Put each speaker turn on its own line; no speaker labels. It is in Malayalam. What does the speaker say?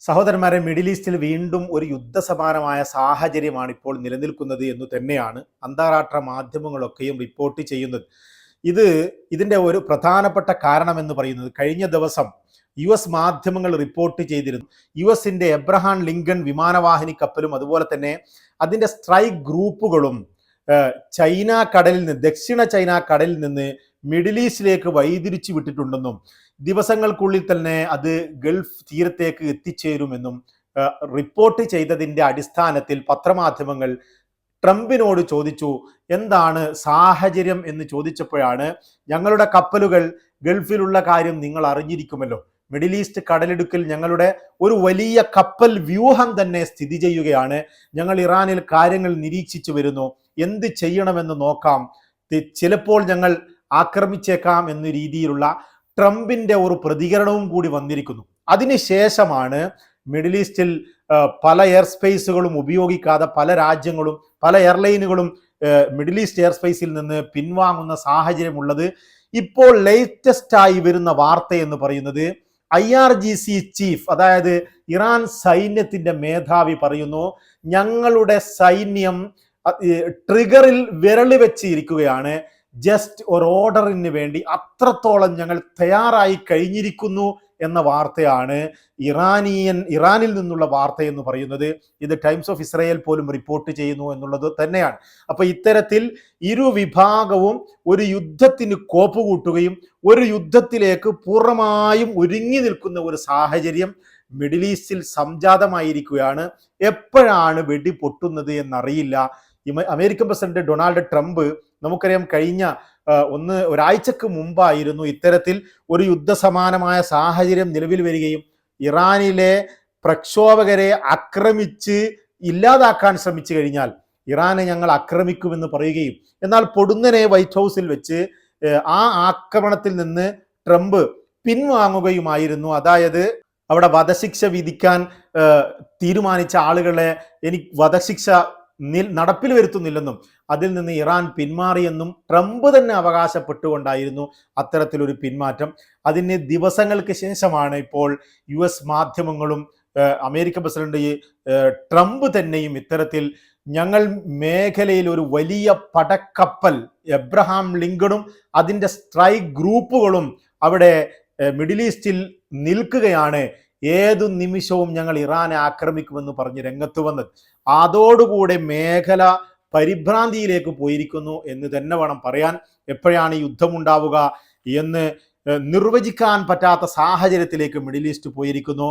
സഹോദരന്മാരെ, മിഡിൽ ഈസ്റ്റിൽ വീണ്ടും ഒരു യുദ്ധസമാനമായ സാഹചര്യമാണ് ഇപ്പോൾ നിലനിൽക്കുന്നത് എന്ന് തന്നെയാണ് അന്താരാഷ്ട്ര മാധ്യമങ്ങളൊക്കെയും റിപ്പോർട്ട് ചെയ്യുന്നത്. ഇത് ഇതിൻ്റെ ഒരു പ്രധാനപ്പെട്ട കാരണമെന്ന് പറയുന്നത്, കഴിഞ്ഞ ദിവസം US മാധ്യമങ്ങൾ റിപ്പോർട്ട് ചെയ്തിരുന്നു. US-ൻ്റെ എബ്രഹാം ലിങ്കൺ വിമാനവാഹിനി കപ്പലും അതുപോലെ തന്നെ അതിൻ്റെ സ്ട്രൈക്ക് ഗ്രൂപ്പുകളും ചൈന കടലിൽ നിന്ന്, ദക്ഷിണ ചൈന കടലിൽ നിന്ന് മിഡിൽ ഈസ്റ്റിലേക്ക് വഴിതിരിച്ചു വിട്ടിട്ടുണ്ടെന്നും ദിവസങ്ങൾക്കുള്ളിൽ തന്നെ അത് ഗൾഫ് തീരത്തേക്ക് എത്തിച്ചേരുമെന്നും റിപ്പോർട്ട് ചെയ്തതിൻ്റെ അടിസ്ഥാനത്തിൽ പത്രമാധ്യമങ്ങൾ ട്രംപിനോട് ചോദിച്ചു, എന്താണ് സാഹചര്യം എന്ന് ചോദിച്ചപ്പോഴാണ്, ഞങ്ങളുടെ കപ്പലുകൾ ഗൾഫിലുള്ള കാര്യം നിങ്ങൾ അറിഞ്ഞിരിക്കുമല്ലോ, മിഡിൽ ഈസ്റ്റ് കടലിടുക്കിൽ ഞങ്ങളുടെ ഒരു വലിയ കപ്പൽ വ്യൂഹം തന്നെ സ്ഥിതി ചെയ്യുകയാണ്, ഞങ്ങൾ ഇറാനിൽ കാര്യങ്ങൾ നിരീക്ഷിച്ചു വരുന്നു, എന്ത് ചെയ്യണമെന്ന് നോക്കാം, ചിലപ്പോൾ ഞങ്ങൾ ആക്രമിച്ചേക്കാം എന്ന രീതിയിലുള്ള ട്രംപിന്റെ ഒരു പ്രതികരണവും കൂടി വന്നിരിക്കുന്നു. അതിനുശേഷമാണ് മിഡിൽ ഈസ്റ്റിൽ പല എയർ സ്പേസുകളും ഉപയോഗിക്കാതെ പല രാജ്യങ്ങളും പല എയർലൈനുകളും മിഡിൽ ഈസ്റ്റ് എയർ സ്പേസിൽ നിന്ന് പിൻവാങ്ങുന്ന സാഹചര്യമുള്ളത്. ഇപ്പോൾ ലേറ്റസ്റ്റ് ആയി വരുന്ന വാർത്ത എന്ന് പറയുന്നത്, IRGC ചീഫ്, അതായത് ഇറാൻ സൈന്യത്തിന്റെ മേധാവി പറയുന്നു, ഞങ്ങളുടെ സൈന്യം ട്രിഗറിൽ വിരളി വെച്ചിരിക്കുകയാണ്, ജസ്റ്റ് ഒരു ഓർഡറിന് വേണ്ടി അത്രത്തോളം ഞങ്ങൾ തയ്യാറായി കഴിഞ്ഞിരിക്കുന്നു എന്ന വാർത്തയാണ് ഇറാനിൽ നിന്നുള്ള വാർത്ത എന്ന് പറയുന്നത്. ഇത് ടൈംസ് ഓഫ് ഇസ്രായേൽ പോലും റിപ്പോർട്ട് ചെയ്യുന്നു എന്നുള്ളത് തന്നെയാണ്. അപ്പൊ ഇത്തരത്തിൽ ഇരു വിഭാഗവും ഒരു യുദ്ധത്തിന് കോപ്പുകൂട്ടുകയും ഒരു യുദ്ധത്തിലേക്ക് പൂർണ്ണമായും ഒരുങ്ങി നിൽക്കുന്ന ഒരു സാഹചര്യം മിഡിൽ ഈസ്റ്റിൽ സംജാതമായിരിക്കുകയാണ്. എപ്പോഴാണ് വെടി പൊട്ടുന്നത് എന്നറിയില്ല. അമേരിക്കൻ പ്രസിഡന്റ് ഡൊണാൾഡ് ട്രംപ്, നമുക്കറിയാം, കഴിഞ്ഞ ഒരാഴ്ചക്ക് മുമ്പായിരുന്നു ഇത്തരത്തിൽ ഒരു യുദ്ധസമാനമായ സാഹചര്യം നിലവിൽ വരികയും ഇറാനിലെ പ്രക്ഷോഭകരെ ആക്രമിച്ച് ഇല്ലാതാക്കാൻ ശ്രമിച്ചു കഴിഞ്ഞാൽ ഇറാനെ ഞങ്ങൾ ആക്രമിക്കുമെന്ന് പറയുകയും, എന്നാൽ പൊടുന്നനെ വൈറ്റ് ഹൗസിൽ വെച്ച് ആ ആക്രമണത്തിൽ നിന്ന് ട്രംപ് പിൻവാങ്ങുകയുമായിരുന്നു. അതായത് അവിടെ വധശിക്ഷ വിധിക്കാൻ തീരുമാനിച്ച ആളുകളെ എനിക്ക് വധശിക്ഷ നടപ്പിൽ വരുത്തുന്നില്ലെന്നും അതിൽ നിന്ന് ഇറാൻ പിന്മാറിയെന്നും ട്രംപ് തന്നെ അവകാശപ്പെട്ടുകൊണ്ടായിരുന്നു അത്തരത്തിലൊരു പിന്മാറ്റം. അതിന് ദിവസങ്ങൾക്ക് ശേഷമാണ് ഇപ്പോൾ US മാധ്യമങ്ങളും അമേരിക്കൻ പ്രസിഡന്റ് ട്രംപ് തന്നെയും ഇത്തരത്തിൽ ഞങ്ങൾ മേഖലയിൽ ഒരു വലിയ പടക്കപ്പൽ എബ്രഹാം ലിങ്കണും അതിൻ്റെ സ്ട്രൈക്ക് ഗ്രൂപ്പുകളും അവിടെ മിഡിൽ ഈസ്റ്റിൽ നിൽക്കുകയാണ്, ഏതു നിമിഷവും ഞങ്ങൾ ഇറാനെ ആക്രമിക്കുമെന്ന് പറഞ്ഞ് രംഗത്ത് വന്നത്. അതോടുകൂടെ മേഖല പരിഭ്രാന്തിയിലേക്ക് പോയിരിക്കുന്നു എന്ന് തന്നെ വേണം പറയാൻ. എപ്പോഴാണ് യുദ്ധമുണ്ടാവുക എന്ന് നിർവചിക്കാൻ പറ്റാത്ത സാഹചര്യത്തിലേക്ക് മിഡിൽ ഈസ്റ്റ് പോയിരിക്കുന്നു.